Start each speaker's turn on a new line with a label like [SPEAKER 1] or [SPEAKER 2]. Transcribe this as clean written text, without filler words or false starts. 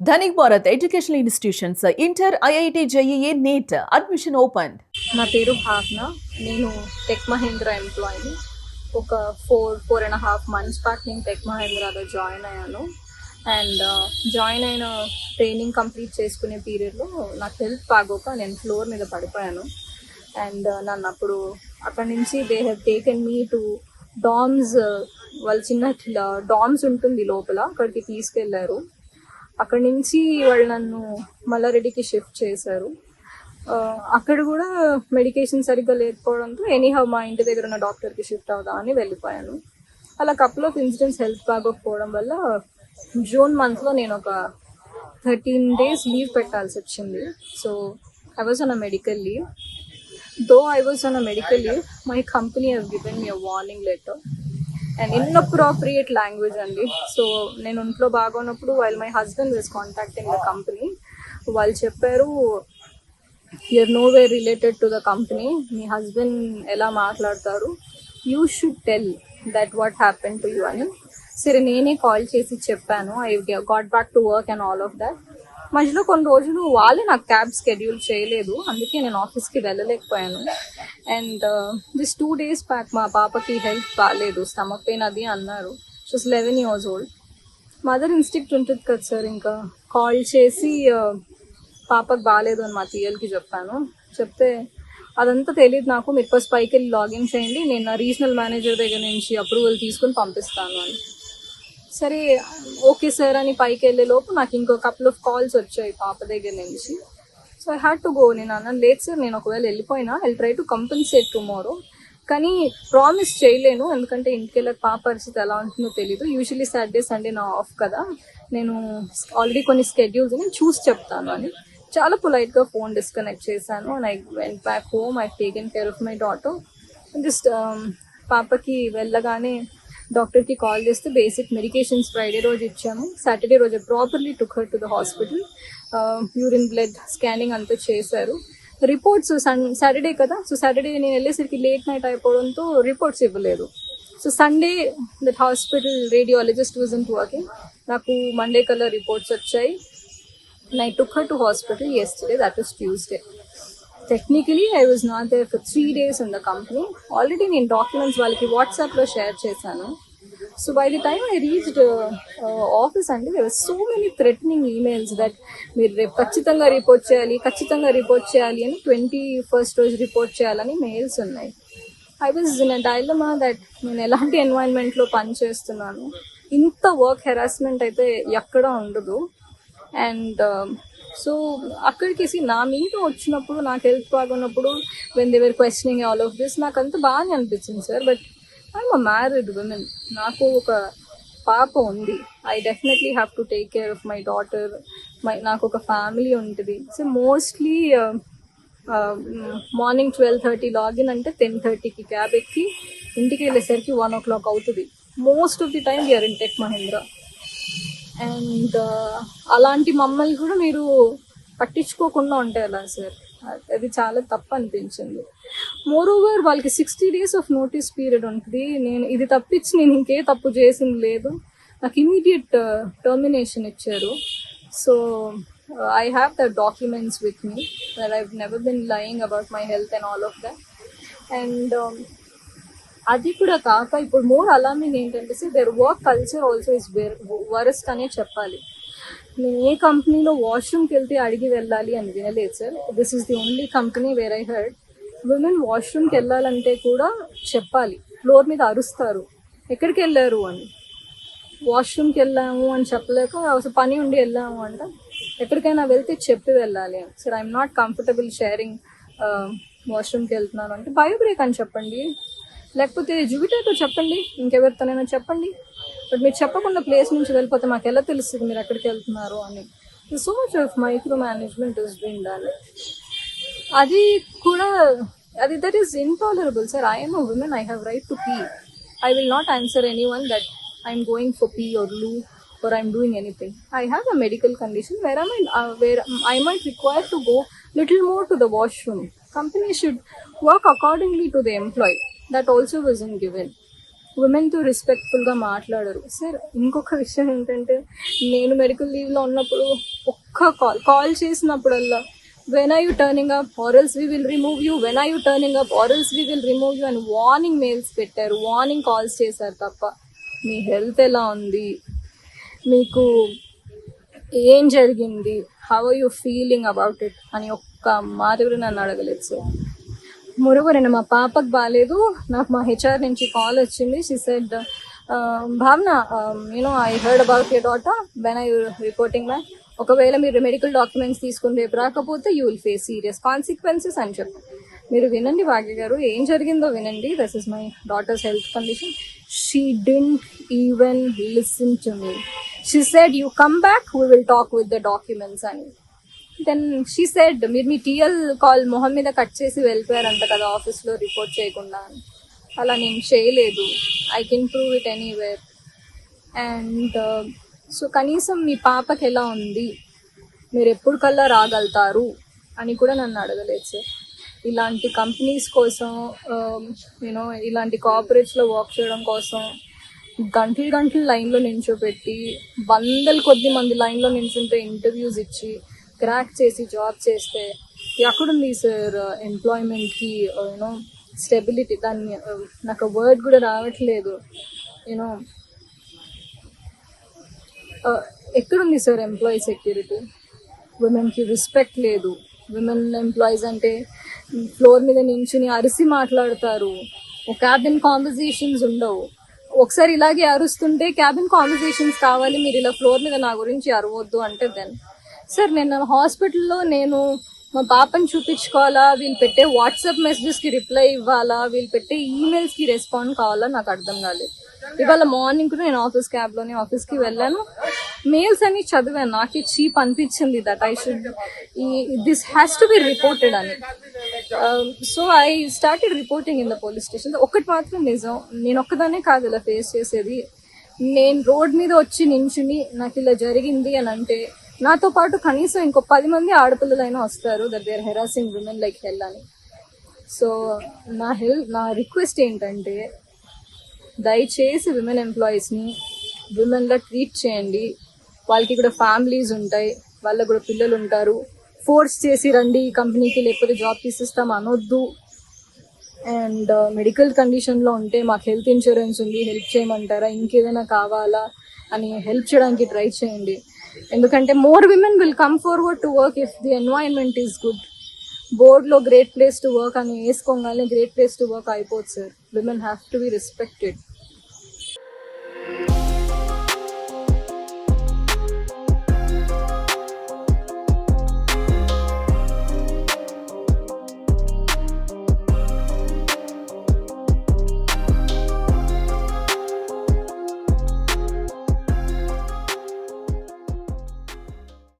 [SPEAKER 1] Dhanik Bharat educational institutions inter IIT JEE NEET admission open.
[SPEAKER 2] నా పేరు భావన. నేను టెక్ మహేంద్ర ఎంప్లాయీని. ఒక 4.5 months బ్యాక్ నేను టెక్ మహేంద్రాలో జాయిన్ అయ్యాను. అండ్ జాయిన్ అయిన ట్రైనింగ్ కంప్లీట్ చేసుకునే పీరియడ్లో నాకు హెల్త్ బాగోక నేను ఫ్లోర్ మీద పడిపోయాను. అండ్ నన్ను అప్పుడు అక్కడి నుంచి they have taken me to DOMS. వాళ్ళ చిన్న డామ్స్ ఉంటుంది లోపల, అక్కడికి తీసుకెళ్లారు. అక్కడి నుంచి వాళ్ళు నన్ను మల్లారెడ్డికి షిఫ్ట్ చేశారు. అక్కడ కూడా మెడికేషన్ సరిగ్గా లేకపోవడంతో ఎనీహౌ మా ఇంటి దగ్గర ఉన్న డాక్టర్కి షిఫ్ట్ అవుదామని వెళ్ళిపోయాను. అలా కపుల్ ఆఫ్ ఇన్సిడెంట్స్ హెల్త్ బాగోకపోవడం వల్ల జూన్ మంత్లో నేను ఒక 13 days లీవ్ పెట్టాల్సి వచ్చింది. So I was on a medical leave. Though I was on a medical leave, my company have given me a warning letter and inappropriate language అండి. సో నేను ఇంట్లో బాగున్నప్పుడు while my husband was contacting the company, వాళ్ళు చెప్పారు you're no way related to the company, మీ husband ఎలా మాట్లాడతారు, you should tell that what happen to you అని. సరే నేనే కాల్ చేసి చెప్పాను, I got back to work and all of that. మధ్యలో కొన్ని రోజులు వాళ్ళే నాకు క్యాబ్ షెడ్యూల్ చేయలేదు, అందుకే నేను ఆఫీస్కి వెళ్ళలేకపోయాను. అండ్ దిస్ 2 days బ్యాక్ మా పాపకి హెల్త్ బాగాలేదు, స్టమక్ పెయిన్ అది అన్నారు. She's 11 years old. Mother instinct ఉంటుంది కదా సార్, ఇంకా కాల్ చేసి పాపకు బాగాలేదు అని మా టీఎల్కి చెప్పాను. చెప్తే అదంతా తెలియదు నాకు, మీరు ఫస్ట్ పైకి వెళ్ళి లాగిన్ చేయండి, నేను నా రీజనల్ మేనేజర్ దగ్గర నుంచి అప్రూవల్ తీసుకుని పంపిస్తాను అని. సరే ఓకే సార్ అని పైకి వెళ్ళే లోపు నాకు ఇంకో కపుల్ ఆఫ్ కాల్స్ వచ్చాయి పాప దగ్గర నుంచి. So I had to go. నేను అన్నాను లేదు సార్, నేను ఒకవేళ వెళ్ళిపోయినా I try to compensate tomorrow, కానీ ప్రామిస్ చేయలేను, ఎందుకంటే ఇంటికి వెళ్ళక పాప పరిస్థితి ఎలా ఉంటుందో తెలీదు. యూజువలీ సాటర్డే సండే నా ఆఫ్ కదా, నేను ఆల్రెడీ కొన్ని స్కెడ్యూల్స్ నేను చూసి చెప్తాను అని చాలా పొలైట్గా ఫోన్ డిస్కనెక్ట్ చేశాను. And I went back home, I taken care of my daughter. Just పాపకి వెళ్ళగానే డాక్టర్కి కాల్ చేస్తే బేసిక్ మెడికేషన్స్ ఫ్రైడే రోజు ఇచ్చాము, సాటర్డే రోజు properly took her to the hospital. Urine blood scanning అంతా చేశారు. రిపోర్ట్స్ సాటర్డే కదా, సో సాటర్డే నేను వెళ్ళేసరికి లేట్ నైట్ అయిపోవడంతో రిపోర్ట్స్ ఇవ్వలేదు. So Sunday that hospital radiologist wasn't working. నాకు మండే కల్లా రిపోర్ట్స్ వచ్చాయి. And I took her to hospital yesterday, that was Tuesday. Technically, I was not there for 3 days in the company. Already నేను documents వాళ్ళకి వాట్సాప్లో share చేశాను. So by the time I reached office అండి, there were so many threatening emails that మీరు రేపు ఖచ్చితంగా report చేయాలి, ఖచ్చితంగా రిపోర్ట్ చేయాలి అని 21st రోజు రిపోర్ట్ చేయాలని మెయిల్స్ ఉన్నాయి. I was in a dilemma that నేను ఎలాంటి ఎన్వైరన్మెంట్లో పనిచేస్తున్నాను, ఇంత వర్క్ హెరాస్మెంట్ అయితే ఎక్కడా ఉండదు. అండ్ సో అక్కడికి నా మీద వచ్చినప్పుడు నాకు హెల్త్ బాగున్నప్పుడు when they were questioning all of this నాకు అంత బాగానే అనిపించింది sir. But I'm a married women, నాకు ఒక పాప ఉంది, I definitely have to take care of my daughter. నాకు ఒక ఫ్యామిలీ ఉంటుంది. సో మోస్ట్లీ మార్నింగ్ 12:30 లాగిన్ అంటే 10:30కి క్యాబ్ ఎక్కి ఇంటికి వెళ్ళేసరికి 1 o'clock అవుతుంది. Most of the time we're in tech Mahindra. And అలాంటి మమ్మల్ని కూడా మీరు పట్టించుకోకుండా ఉంటే ఎలా సార్, అది చాలా తప్పు అనిపించింది. మోర్ ఓవర్ వాళ్ళకి 60 days ఆఫ్ నోటీస్ పీరియడ్ ఉంటుంది. నేను ఇది తప్పించి నేను ఇంకే తప్పు చేసింది లేదు. నాకు ఇమీడియట్ టర్మినేషన్ ఇచ్చారు. So I have the documents with me that I never been lying about my health and all of that. And అది కూడా కాక ఇప్పుడు మోర్ అలార్మింగ్ ఏంటంటే sir, their work culture also is worst అనే చెప్పాలి. నేను ఏ కంపెనీలో వాష్రూమ్కి వెళ్తే అడిగి వెళ్ళాలి అని వినలేదు sir. This is the only company where I heard women వాష్రూమ్కి వెళ్ళాలంటే కూడా చెప్పాలి, ఫ్లోర్ మీద అరుస్తారు ఎక్కడికి వెళ్ళారు అని. వాష్రూమ్కి వెళ్ళాము అని చెప్పలేక అసలు పని ఉండి వెళ్ళాము అంట, ఎక్కడికైనా వెళ్తే చెప్పి వెళ్ళాలి అని. Sir I'm not comfortable sharing వాష్రూమ్కి వెళ్తున్నాను అంటే బయో బ్రేక్ అని చెప్పండి, లేకపోతే జూపిటర్తో చెప్పండి, ఇంకెవరితోనైనా చెప్పండి. బట్ మీరు చెప్పకుండా ప్లేస్ నుంచి వెళ్ళిపోతే మాకు ఎలా తెలుస్తుంది మీరు ఎక్కడికి వెళ్తున్నారు అని. So much of micro management is been done. అది కూడా that is intolerable sir. I'm a woman, I have right to pee. I will not answer any one that I'm going for pee or loo or I'm doing anything. I have a medical condition where I might require to go little more to the washroom. Company should work accordingly to the employee. That also wasn't given. ఉమెన్తో రెస్పెక్ట్ఫుల్గా మాట్లాడరు. Sir ఇంకొక విషయం ఏంటంటే, నేను medical లీవ్లో ఉన్నప్పుడు ఒక్క call చేసినప్పుడల్లా when are you turning up or else we will remove you, when are you turning up or else we will remove you అని warning mails పెట్టారు, వార్నింగ్ కాల్స్ చేశారు తప్ప మీ హెల్త్ ఎలా ఉంది, మీకు ఏం జరిగింది, how are you feeling about it అని ఒక్క మాట కూడా నన్ను అడగలేదు సార్. మరోవర్ నేను మా పాపకు బాగాలేదు, నాకు మా హెచ్ఆర్ నుంచి కాల్ వచ్చింది. షీ సెడ్ భావన I heard about your daughter, when I reporting back, ఒకవేళ మీరు మెడికల్ డాక్యుమెంట్స్ తీసుకుని రేపు రాకపోతే you will face serious consequences అని చెప్పి. మీరు వినండి భాగ్య గారు, ఏం జరిగిందో వినండి. This is my daughters health condition. She didn't even listen to me. She said you come back, we will talk with the documents అని. దెన్ షీ సెడ్ మీరు మీ టీఎల్ కాల్ మొహం మీద కట్ చేసి వెళ్ళిపోయారంట కదా ఆఫీస్లో రిపోర్ట్ చేయకుండా అని. అలా నేను చేయలేదు, I can prove it anywhere. And so కనీసం మీ పాపకి ఎలా ఉంది, మీరు ఎప్పుడు కల్లా రాగలుగుతారు అని కూడా నన్ను అడగలేదు సార్. ఇలాంటి కంపెనీస్ కోసం ఇలాంటి కార్పొరేట్స్లో వర్క్ చేయడం కోసం గంటలు లైన్లో నించోపెట్టి, వందల కొద్ది మంది లైన్లో నించుంటే ఇంటర్వ్యూస్ ఇచ్చి క్రాక్ చేసి జాబ్ చేస్తే ఎక్కడుంది సార్ ఎంప్లాయ్మెంట్కి స్టెబిలిటీ? దాన్ని నాకు వర్డ్ కూడా రావట్లేదు. ఎక్కడుంది సార్ ఎంప్లాయీ సెక్యూరిటీ? ఉమెన్కి రెస్పెక్ట్ లేదు. విమెన్ ఎంప్లాయీస్ అంటే ఫ్లోర్ మీద నించుని అరిసి మాట్లాడతారు, క్యాబిన్ కాన్వర్జేషన్స్ ఉండవు. ఒకసారి ఇలాగే అరుస్తుంటే క్యాబిన్ కాన్వర్జేషన్స్ కావాలి, మీరు ఇలా ఫ్లోర్ మీద నా గురించి అరవద్దు అంటే దెన్ సార్ నేను హాస్పిటల్లో నేను మా పాపని చూపించుకోవాలా, వీళ్ళు పెట్టే వాట్సాప్ మెసేజెస్కి రిప్లై ఇవ్వాలా, వీళ్ళు పెట్టే ఈమెయిల్స్కి రెస్పాండ్ కావాలా, నాకు అర్థం కాలేదు. ఇవాళ మార్నింగ్ కూడా నేను క్యాబ్లోనే ఆఫీస్కి వెళ్ళాను, మెయిల్స్ అన్ని చదివాను. నాకే చీప్ అనిపించింది that I should this has to be reported అని. So I started reporting in the police station. ఒకటి మాత్రం నిజం, నేను ఒక్కదానే కాదు ఇలా ఫేస్ చేసేది. నేను రోడ్ మీద వచ్చి నించుని నాకు ఇలా జరిగింది అని అంటే నాతో పాటు కనీసం ఇంకో 10 మంది ఆడపిల్లలైనా వస్తారు that they are harassing women like hell అని. సో నా రిక్వెస్ట్ ఏంటంటే దయచేసి విమెన్ ఎంప్లాయీస్ని విమెన్లా ట్రీట్ చేయండి. వాళ్ళకి కూడా ఫ్యామిలీస్ ఉంటాయి, వాళ్ళకి కూడా పిల్లలు ఉంటారు. ఫోర్స్ చేసి రండి ఈ కంపెనీకి లేకపోతే జాబ్ తీసిస్తాం అనొద్దు. అండ్ మెడికల్ కండిషన్లో ఉంటే మాకు హెల్త్ ఇన్సూరెన్స్ ఉంది, హెల్ప్ చేయమంటారా, ఇంకేదైనా కావాలా అని హెల్ప్ చేయడానికి ట్రై చేయండి. ఎందుకంటే more women will come forward to work if the environment is good. బోర్డ్లో గ్రేట్ ప్లేస్ టు వర్క్ అని వేసుకోగానే గ్రేట్ ప్లేస్ టు వర్క్ అయిపోతుంది sir. Women have to be respected.